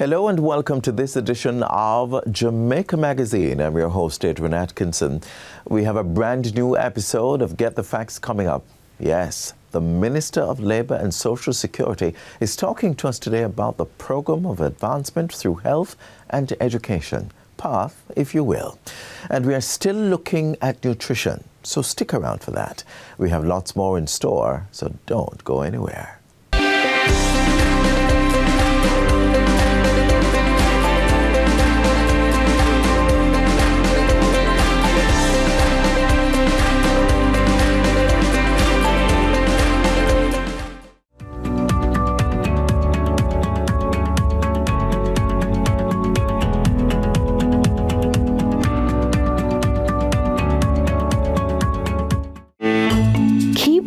Hello and welcome to this edition of Jamaica Magazine. I'm your host, Adrian Atkinson. We have a brand new episode of Get the Facts coming up. Yes, the Minister of Labour and Social Security is talking to us today about the Programme of Advancement through Health and Education, PATH, if you will. And we are still looking at nutrition, so stick around for that. We have lots more in store, so don't go anywhere.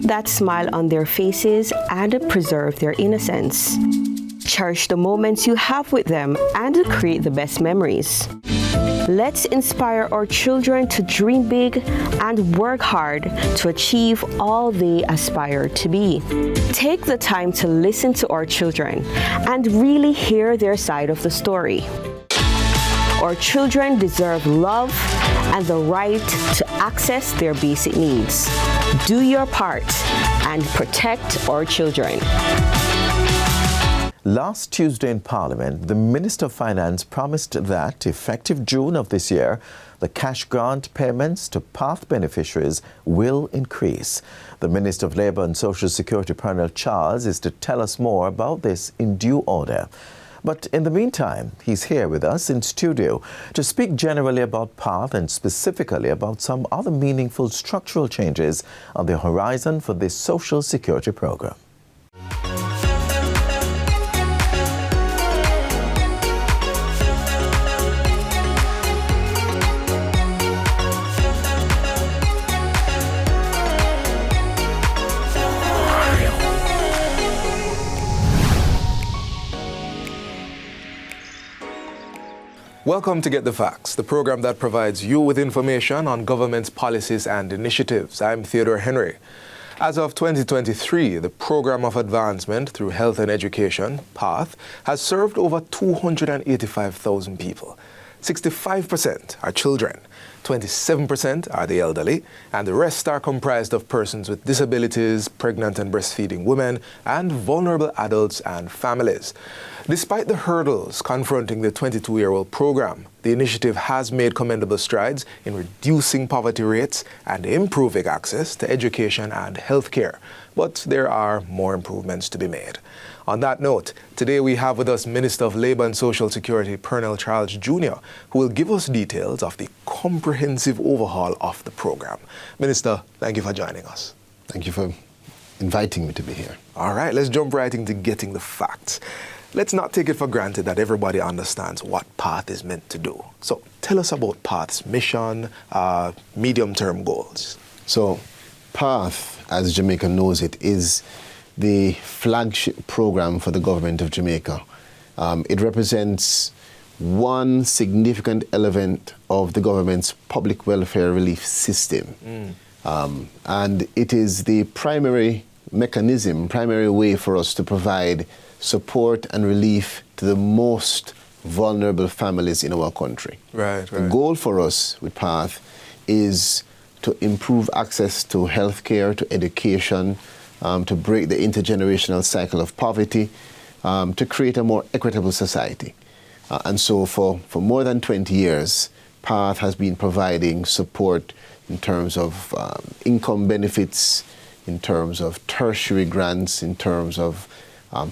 That smile on their faces and preserve their innocence. Cherish the moments you have with them and create the best memories. Let's inspire our children to dream big and work hard to achieve all they aspire to be. Take the time to listen to our children and really hear their side of the story. Our children deserve love and the right to access their basic needs. Do your part and protect our children. Last Tuesday in Parliament, the Minister of Finance promised that, effective June of this year, the cash grant payments to PATH beneficiaries will increase. The Minister of Labour and Social Security, Colonel Charles, is to tell us more about this in due order. But in the meantime, he's here with us in studio to speak generally about PATH and specifically about some other meaningful structural changes on the horizon for this social security program. Welcome to Get the Facts, the program that provides you with information on government's policies and initiatives. I'm Theodore Henry. As of 2023, the Programme of Advancement through Health and Education, PATH, has served over 285,000 people. 65% are children, 27% are the elderly, and the rest are comprised of persons with disabilities, pregnant and breastfeeding women, and vulnerable adults and families. Despite the hurdles confronting the 22-year-old program, the initiative has made commendable strides in reducing poverty rates and improving access to education and healthcare. But there are more improvements to be made. On that note, today we have with us Minister of Labour and Social Security, Colonel Charles Jr., who will give us details of the comprehensive overhaul of the program. Minister, thank you for joining us. Thank you for inviting me to be here. All right, let's jump right into getting the facts. Let's not take it for granted that everybody understands what PATH is meant to do. So tell us about PATH's mission, medium-term goals. So PATH, as Jamaica knows it, is the flagship program for the government of Jamaica. It represents one significant element of the government's public welfare relief system. And it is the primary mechanism, primary way for us to provide support and relief to the most vulnerable families in our country. Right. The goal for us with PATH is to improve access to healthcare, to education, to break the intergenerational cycle of poverty, to create a more equitable society. And so for more than 20 years, PATH has been providing support in terms of income benefits, in terms of tertiary grants, in terms of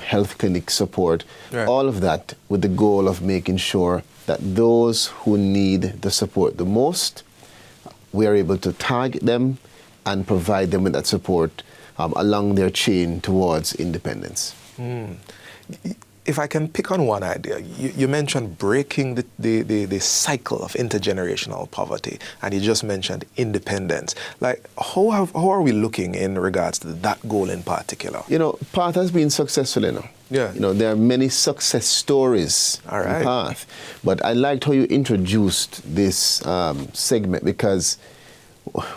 health clinic support, right. All of that with the goal of making sure that those who need the support the most, we are able to target them and provide them with that support along their chain towards independence. If I can pick on one idea, you mentioned breaking the cycle of intergenerational poverty, and you just mentioned independence. Like, how are we looking in regards to that goal in particular? You know, PATH has been successful, Yeah. You know, there are many success stories All right. in PATH, but I liked how you introduced this segment because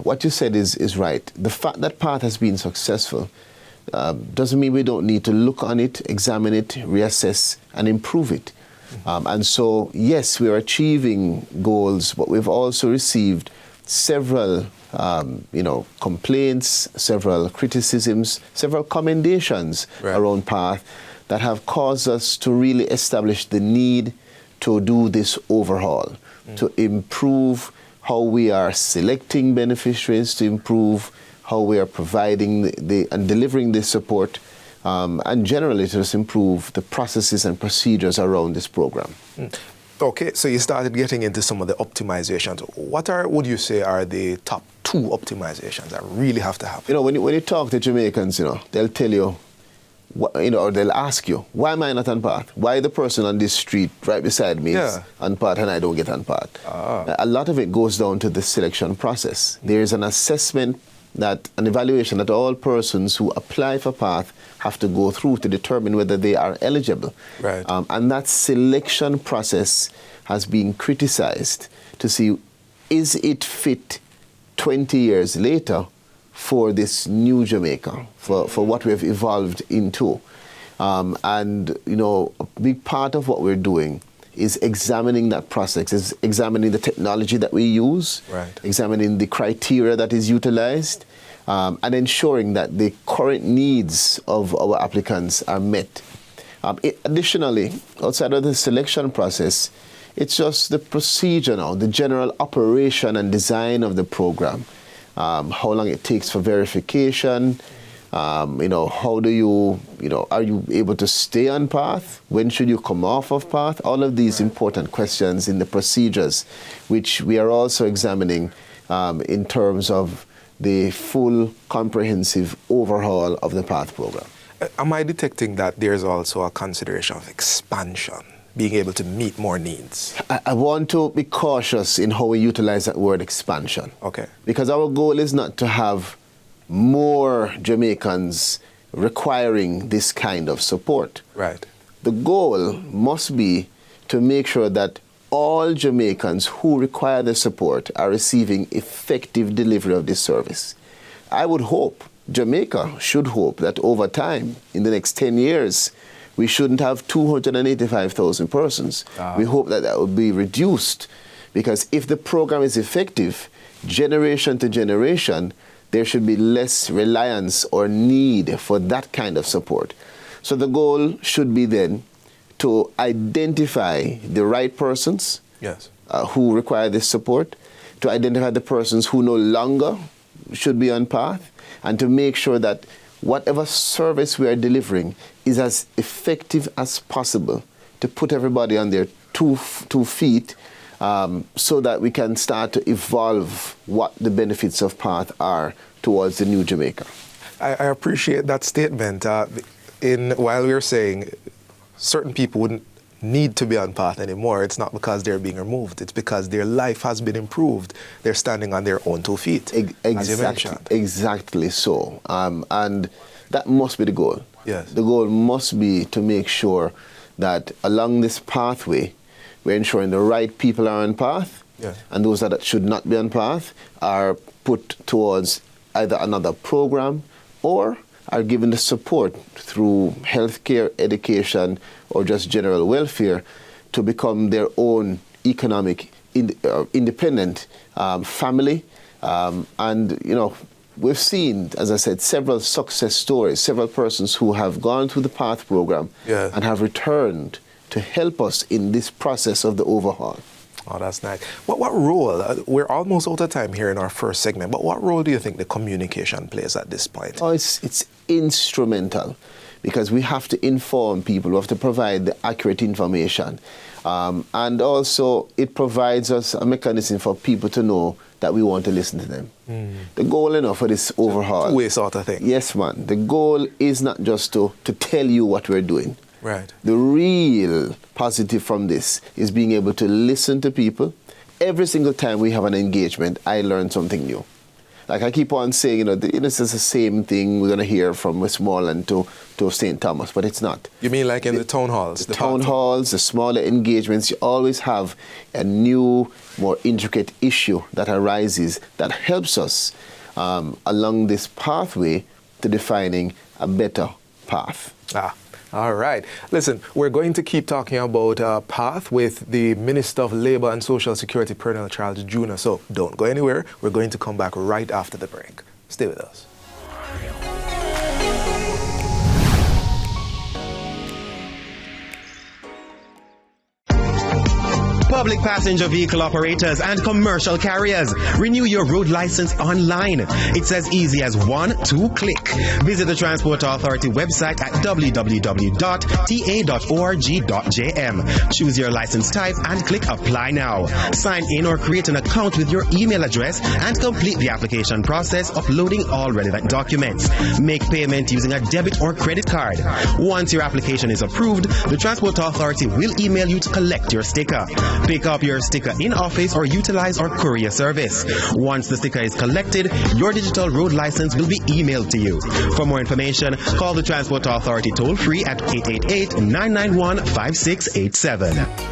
what you said is right. The fact that PATH has been successful doesn't mean we don't need to look on it, examine it, reassess, and improve it. And so, yes, we are achieving goals, but we've also received several complaints, several criticisms, several commendations around PATH that have caused us to really establish the need to do this overhaul, to improve how we are selecting beneficiaries, to improve how we are providing and delivering this support, and generally to just improve the processes and procedures around this program. Okay, so you started getting into some of the optimizations. What would you say are the top 2 optimizations that really have to happen? When you talk to Jamaicans, they'll tell you, or they'll ask you, why am I not on PATH? Why the person on this street right beside me is on PATH and I don't get on PATH? A lot of it goes down to the selection process. There is an assessment, an evaluation that all persons who apply for PATH have to go through to determine whether they are eligible. Right. And that selection process has been criticized to see, is it fit 20 years later for this new Jamaica, for what we've evolved into? And a big part of what we're doing is examining that process, is examining the technology that we use, examining the criteria that is utilized, and ensuring that the current needs of our applicants are met. Additionally, outside of the selection process, it's just the procedure now, the general operation and design of the program, how long it takes for verification, how do you, are you able to stay on PATH? When should you come off of PATH? All of these important questions in the procedures, which we are also examining in terms of the full comprehensive overhaul of the PATH program. Am I detecting that there's also a consideration of expansion, being able to meet more needs? I want to be cautious in how we utilize that word expansion. Okay. Because our goal is not to have more Jamaicans requiring this kind of support. Right. The goal must be to make sure that all Jamaicans who require the support are receiving effective delivery of this service. I would hope, Jamaica should hope, that over time, in the next 10 years, we shouldn't have 285,000 persons. We hope that would be reduced, because if the program is effective, generation to generation, there should be less reliance or need for that kind of support. So the goal should be then to identify the right persons who require this support, to identify the persons who no longer should be on PATH, and to make sure that whatever service we are delivering is as effective as possible to put everybody on their two feet, so that we can start to evolve what the benefits of PATH are towards the new Jamaica. I appreciate that statement. While we were saying certain people wouldn't need to be on PATH anymore, it's not because they're being removed. It's because their life has been improved. They're standing on their own 2 feet, as you mentioned. Exactly so. And that must be the goal. Yes. The goal must be to make sure that along this pathway, we're ensuring the right people are on PATH, and those that should not be on PATH are put towards either another program or are given the support through healthcare, education, or just general welfare to become their own economic independent family. And, we've seen, as I said, several success stories, several persons who have gone through the PATH program and have returned to help us in this process of the overhaul. Oh, that's nice. What role, we're almost out of time here in our first segment, but what role do you think the communication plays at this point? Oh, it's instrumental, because we have to inform people, we have to provide the accurate information. And also, it provides us a mechanism for people to know that we want to listen to them. The goal for this overhaul. Two-way sort of thing. Yes, man. The goal is not just to tell you what we're doing. Right. The real positive from this is being able to listen to people. Every single time we have an engagement, I learn something new. Like I keep on saying, this is the same thing we're going to hear from Westmoreland to St. Thomas, but it's not. You mean like in the town halls? The town halls, the smaller engagements, you always have a new, more intricate issue that arises that helps us along this pathway to defining a better path. All right. Listen, we're going to keep talking about PATH with the Minister of Labour and Social Security, Colonel Charles Jr. So don't go anywhere. We're going to come back right after the break. Stay with us. Public passenger vehicle operators and commercial carriers. Renew your road license online. It's as easy as 1-2 click. Visit the Transport Authority website at www.ta.org.jm. Choose your license type and click Apply Now. Sign in or create an account with your email address and complete the application process, uploading all relevant documents. Make payment using a debit or credit card. Once your application is approved, the Transport Authority will email you to collect your sticker. Pick up your sticker in office or utilize our courier service. Once the sticker is collected, your digital road license will be emailed to you. For more information, call the Transport Authority toll free at 888-991-5687.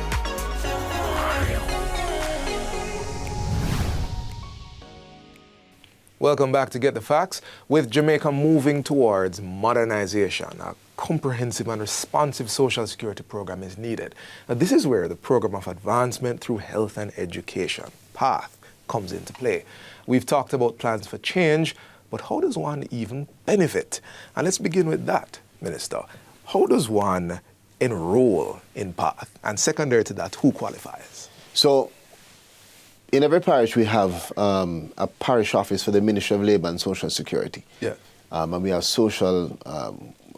Welcome back to Get the Facts. With Jamaica moving towards modernization, a comprehensive and responsive social security program is needed. Now, this is where the Program of Advancement through Health and Education, PATH, comes into play. We've talked about plans for change, but how does one even benefit? And let's begin with that, Minister. How does one enroll in PATH? And secondary to that, who qualifies? So, in every parish, we have a parish office for the Ministry of Labour and Social Security. Yeah. And we have social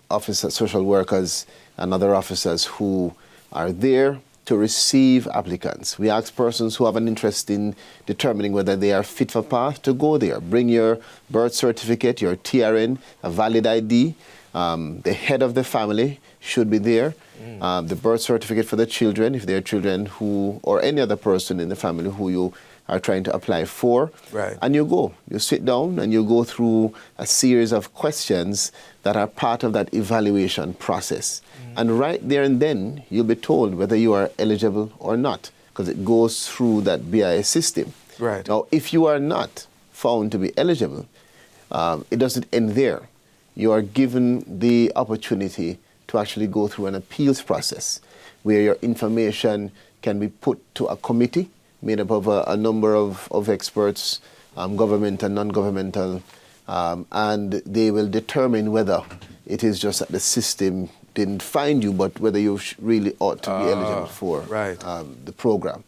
officers, social workers, and other officers who are there to receive applicants. We ask persons who have an interest in determining whether they are fit for PATH to go there. Bring your birth certificate, your TRN, a valid ID. The head of the family should be there. The birth certificate for the children, if they're children who, or any other person in the family who you are trying to apply for. Right. And you sit down and you go through a series of questions that are part of that evaluation process. And right there and then, you'll be told whether you are eligible or not, because it goes through that BIS system. Right. Now, if you are not found to be eligible, it doesn't end there. You are given the opportunity to actually go through an appeals process where your information can be put to a committee made up of a number of experts, government and non-governmental, and they will determine whether it is just that the system didn't find you, but whether you really ought to be eligible for the program.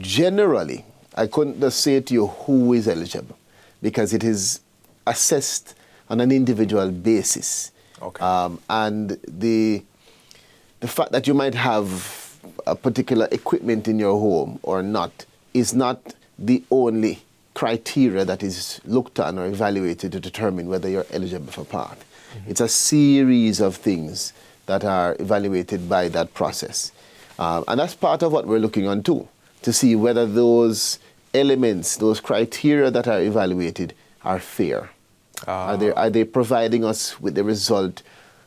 Generally, I couldn't just say to you who is eligible, because it is assessed on an individual basis. Okay. And the fact that you might have a particular equipment in your home or not is not the only criteria that is looked on or evaluated to determine whether you're eligible for PATH. It's a series of things that are evaluated by that process. And that's part of what we're looking on too, to see whether those elements, those criteria that are evaluated are fair. Are they providing us with the result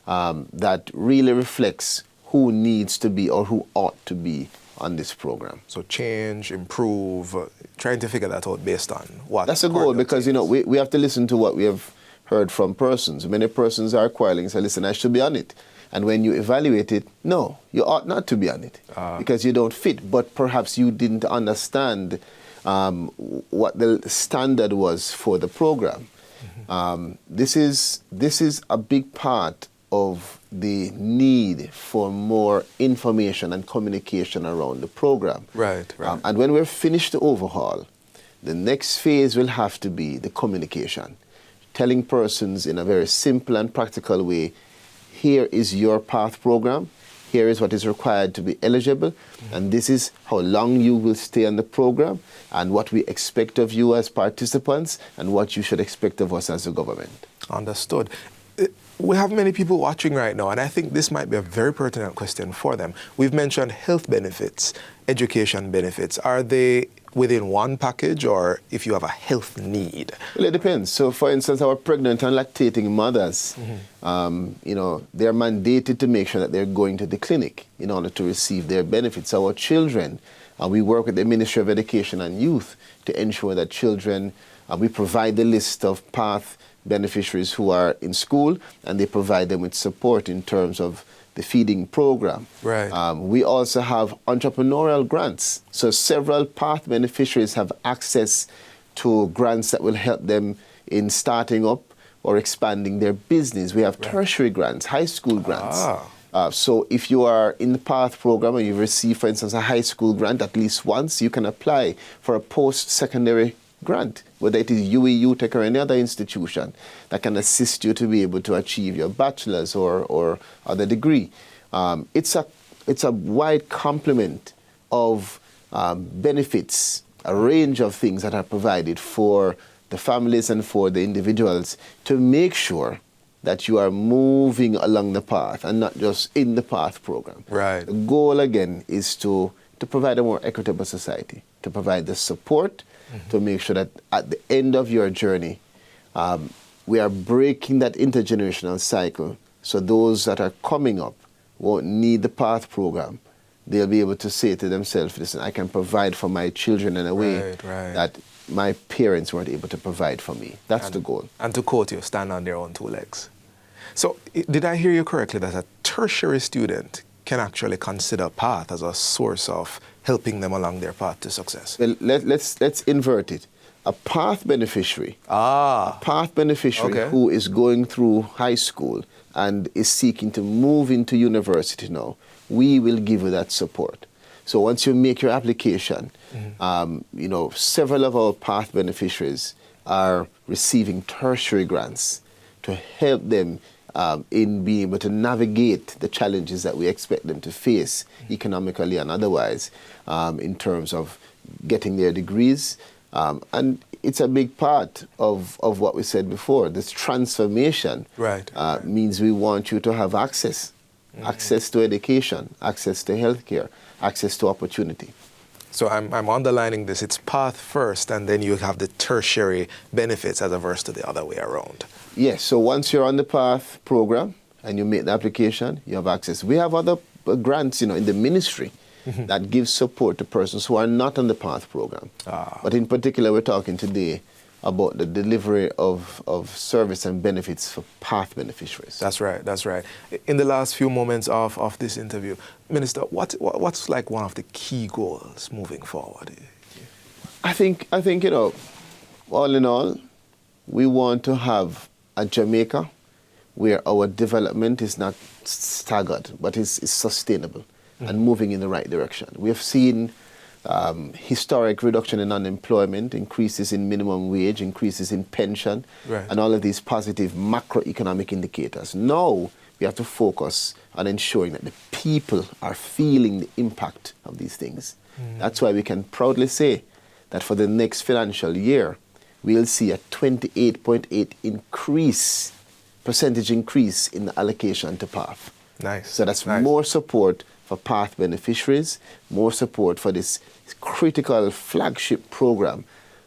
that really reflects who needs to be or who ought to be on this program? So change, improve, trying to figure that out based on what? That's a goal, because we have to listen to what we have heard from persons. Many persons are quarreling and say, listen, I should be on it. And when you evaluate it, no, you ought not to be on it because you don't fit. But perhaps you didn't understand what the standard was for the program. This is a big part of the need for more information and communication around the program. Right. And when we're finished the overhaul, the next phase will have to be the communication, telling persons in a very simple and practical way, here is your PATH program, here is what is required to be eligible, and this is how long you will stay on the program, and what we expect of you as participants, and what you should expect of us as a government. Understood. We have many people watching right now, and I think this might be a very pertinent question for them. We've mentioned health benefits, education benefits. Are they within one package, or if you have a health need? Well, it depends. So, for instance, our pregnant and lactating mothers, they're mandated to make sure that they're going to the clinic in order to receive their benefits. Our children, we work with the Ministry of Education and Youth to ensure that children, we provide the list of PATH beneficiaries who are in school, and they provide them with support in terms of the feeding program. Right. We also have entrepreneurial grants. So several PATH beneficiaries have access to grants that will help them in starting up or expanding their business. We have tertiary grants, high school grants. So if you are in the PATH program and you receive, for instance, a high school grant at least once, you can apply for a post-secondary grant, whether it is UWI, UTEC, or any other institution that can assist you to be able to achieve your bachelor's or other degree. It's a wide complement of benefits, a range of things that are provided for the families and for the individuals to make sure that you are moving along the path and not just in the PATH program. Right. The goal, again, is to provide a more equitable society, to provide the support, to make sure that at the end of your journey, we are breaking that intergenerational cycle, so those that are coming up won't need the PATH program. They'll be able to say to themselves, listen, I can provide for my children in a way that my parents weren't able to provide for me. That's the goal. And to quote you, stand on their own two legs. So did I hear you correctly that a tertiary student can actually consider PATH as a source of helping them along their path to success? Well, let's invert it. A PATH beneficiary, who is going through high school and is seeking to move into university now, we will give you that support. So once you make your application, several of our PATH beneficiaries are receiving tertiary grants to help them in being able to navigate the challenges that we expect them to face economically and otherwise in terms of getting their degrees. And it's a big part of what we said before. This transformation means we want you to have access to education, access to healthcare, access to opportunity. So I'm underlining this. It's PATH first, and then you have the tertiary benefits as opposed to the other way around. Yes, so once you're on the PATH program and you make the application, you have access. We have other grants, in the ministry that give support to persons who are not on the PATH program. But in particular, we're talking today about the delivery of service and benefits for PATH beneficiaries. That's right. In the last few moments of this interview, Minister, what's like one of the key goals moving forward? I think all in all, we want to have a Jamaica where our development is not staggered, but is sustainable and moving in the right direction. We have seen historic reduction in unemployment, increases in minimum wage, increases in pension, and all of these positive macroeconomic indicators. Now we have to focus on ensuring that the people are feeling the impact of these things. That's why we can proudly say that for the next financial year, we'll see a 28.8 percentage increase in the allocation to PATH. Nice. So that's more support for PATH beneficiaries, more support for this critical flagship program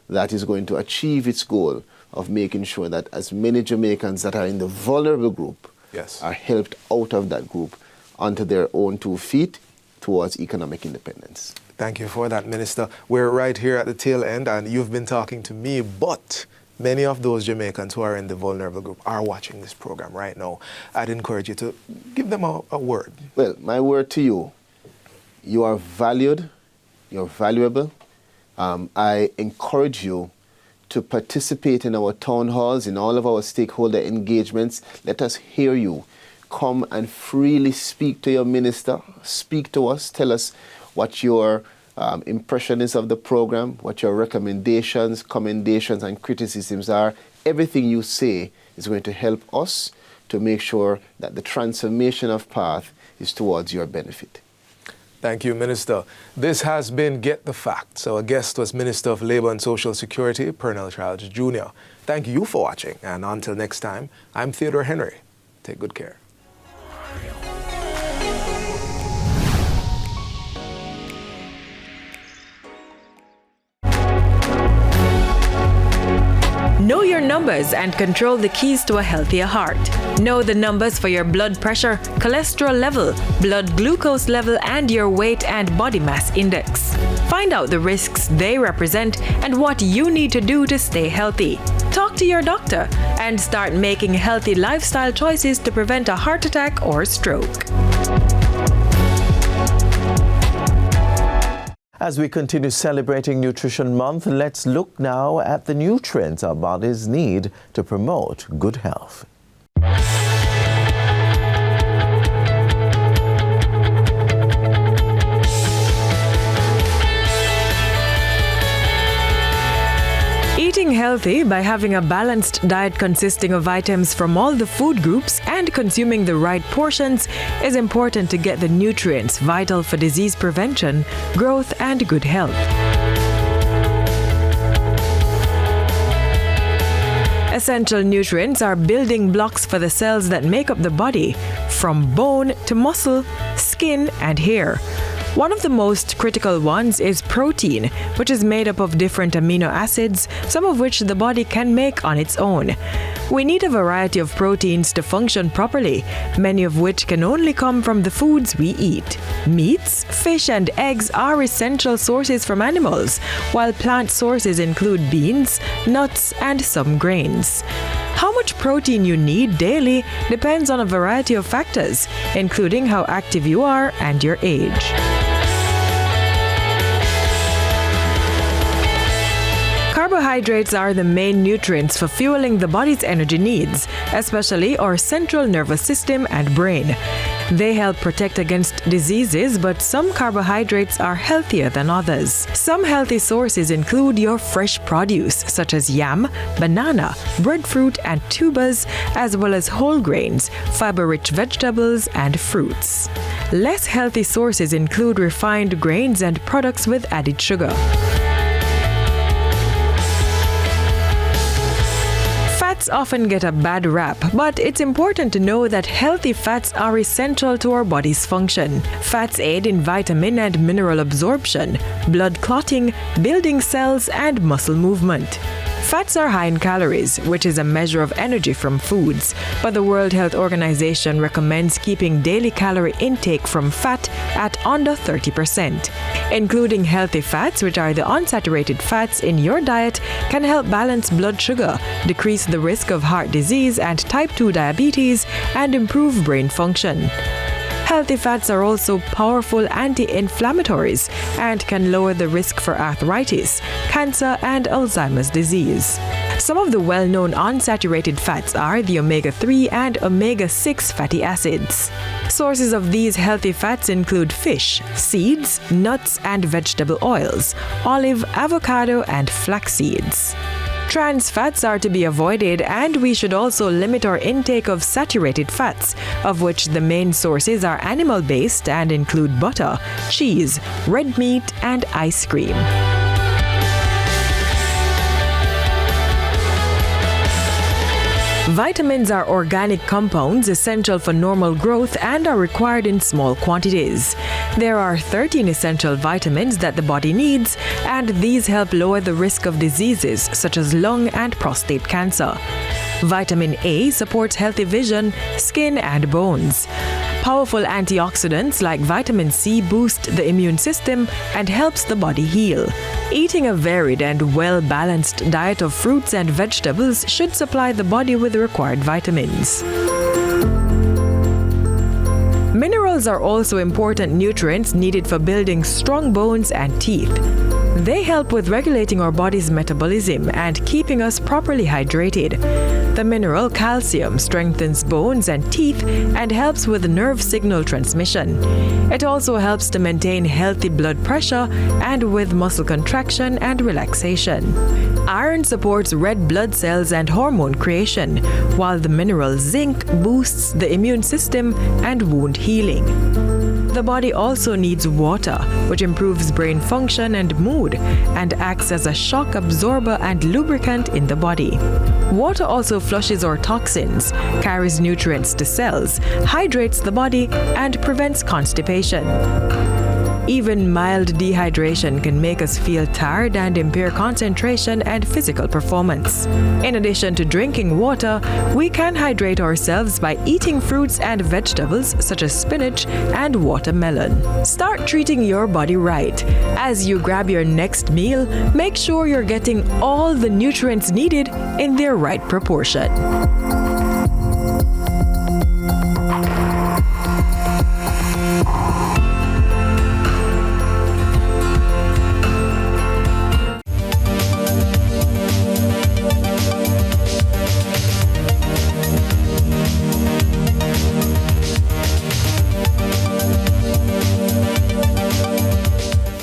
that is going to achieve its goal of making sure that as many Jamaicans that are in the vulnerable group are helped out of that group onto their own 2 feet towards economic independence. Thank you for that, Minister. We're right here at the tail end, and you've been talking to me, but many of those Jamaicans who are in the vulnerable group are watching this program right now. I'd encourage you to give them a word. Well, my word to you, you are valued, you're valuable. I encourage you to participate in our town halls, in all of our stakeholder engagements. Let us hear you. Come and freely speak to your minister, speak to us, tell us what your impression is of the program, what your recommendations, commendations, and criticisms are. Everything you say is going to help us to make sure that the transformation of PATH is towards your benefit. Thank you, Minister. This has been Get the Facts. Our guest was Minister of Labour and Social Security, Pernell Childs Jr. Thank you for watching, and until next time, I'm Theodore Henry. Take good care. Know your numbers and control the keys to a healthier heart. Know the numbers for your blood pressure, cholesterol level, blood glucose level, and your weight and body mass index. Find out the risks they represent and what you need to do to stay healthy. Talk to your doctor and start making healthy lifestyle choices to prevent a heart attack or stroke. As we continue celebrating Nutrition Month, let's look now at the nutrients our bodies need to promote good health. Eating healthy by having a balanced diet consisting of items from all the food groups and consuming the right portions is important to get the nutrients vital for disease prevention, growth, and good health. Essential nutrients are building blocks for the cells that make up the body, from bone to muscle, skin, and hair. One of the most critical ones is protein, which is made up of different amino acids, some of which the body can make on its own. We need a variety of proteins to function properly, many of which can only come from the foods we eat. Meats, fish, and eggs are essential sources from animals, while plant sources include beans, nuts, and some grains. How much protein you need daily depends on a variety of factors, including how active you are and your age. Carbohydrates are the main nutrients for fueling the body's energy needs, especially our central nervous system and brain. They help protect against diseases, but some carbohydrates are healthier than others. Some healthy sources include your fresh produce, such as yam, banana, breadfruit, and tubers, as well as whole grains, fiber-rich vegetables, and fruits. Less healthy sources include refined grains and products with added sugar. Fats often get a bad rap, but it's important to know that healthy fats are essential to our body's function. Fats aid in vitamin and mineral absorption, blood clotting, building cells, and muscle movement. Fats are high in calories, which is a measure of energy from foods, but the World Health Organization recommends keeping daily calorie intake from fat at under 30%. Including healthy fats, which are the unsaturated fats in your diet, can help balance blood sugar, decrease the risk of heart disease and type 2 diabetes, and improve brain function. Healthy fats are also powerful anti-inflammatories and can lower the risk for arthritis, cancer, and Alzheimer's disease. Some of the well-known unsaturated fats are the omega-3 and omega-6 fatty acids. Sources of these healthy fats include fish, seeds, nuts, and vegetable oils, olive, avocado, and flax seeds. Trans fats are to be avoided, and we should also limit our intake of saturated fats, of which the main sources are animal-based and include butter, cheese, red meat, and ice cream. Vitamins are organic compounds essential for normal growth and are required in small quantities. There are 13 essential vitamins that the body needs, and these help lower the risk of diseases such as lung and prostate cancer. Vitamin A supports healthy vision, skin, and bones. Powerful antioxidants like vitamin C boost the immune system and helps the body heal. Eating a varied and well-balanced diet of fruits and vegetables should supply the body with the required vitamins. Minerals are also important nutrients needed for building strong bones and teeth. They help with regulating our body's metabolism and keeping us properly hydrated. The mineral calcium strengthens bones and teeth and helps with nerve signal transmission. It also helps to maintain healthy blood pressure and with muscle contraction and relaxation. Iron supports red blood cells and hormone creation, while the mineral zinc boosts the immune system and wound healing. The body also needs water, which improves brain function and mood, and acts as a shock absorber and lubricant in the body. Water also flushes our toxins, carries nutrients to cells, hydrates the body, and prevents constipation. Even mild dehydration can make us feel tired and impair concentration and physical performance. In addition to drinking water, we can hydrate ourselves by eating fruits and vegetables such as spinach and watermelon. Start treating your body right. As you grab your next meal, make sure you're getting all the nutrients needed in their right proportion.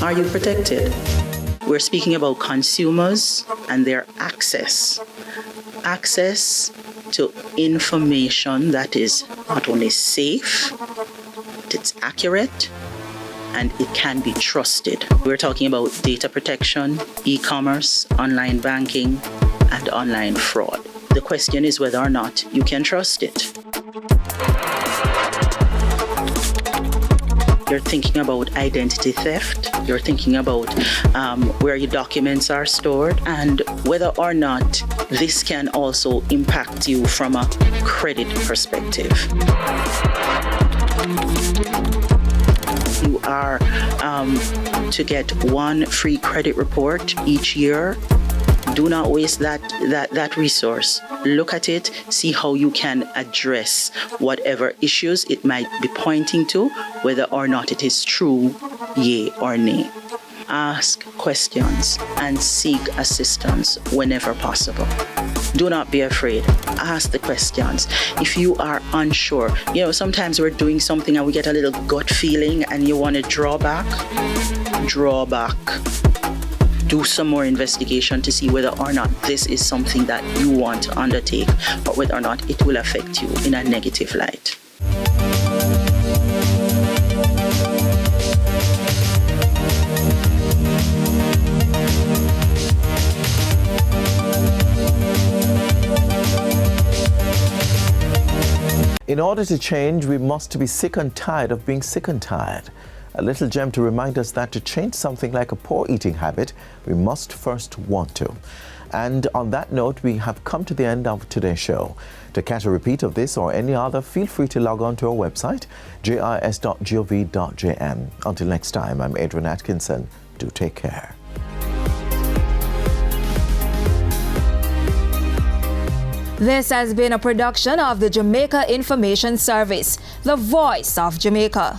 Are you protected? We're speaking about consumers and their access to information that is not only safe, but it's accurate, and it can be trusted. We're talking about data protection, e-commerce, online banking, and online fraud. The question is whether or not you can trust it. You're thinking about identity theft. You're thinking about where your documents are stored and whether or not this can also impact you from a credit perspective. You are to get one free credit report each year. Do not waste that resource. Look at it, see how you can address whatever issues it might be pointing to, whether or not it is true, yea or nay. Ask questions and seek assistance whenever possible. Do not be afraid. Ask the questions. If you are unsure, sometimes we're doing something and we get a little gut feeling and you want to draw back. Do some more investigation to see whether or not this is something that you want to undertake or whether or not it will affect you in a negative light. In order to change, we must be sick and tired of being sick and tired. A little gem to remind us that to change something like a poor eating habit, we must first want to. And on that note, we have come to the end of today's show. To catch a repeat of this or any other, feel free to log on to our website, jis.gov.jm. Until next time, I'm Adrian Atkinson. Do take care. This has been a production of the Jamaica Information Service, the voice of Jamaica.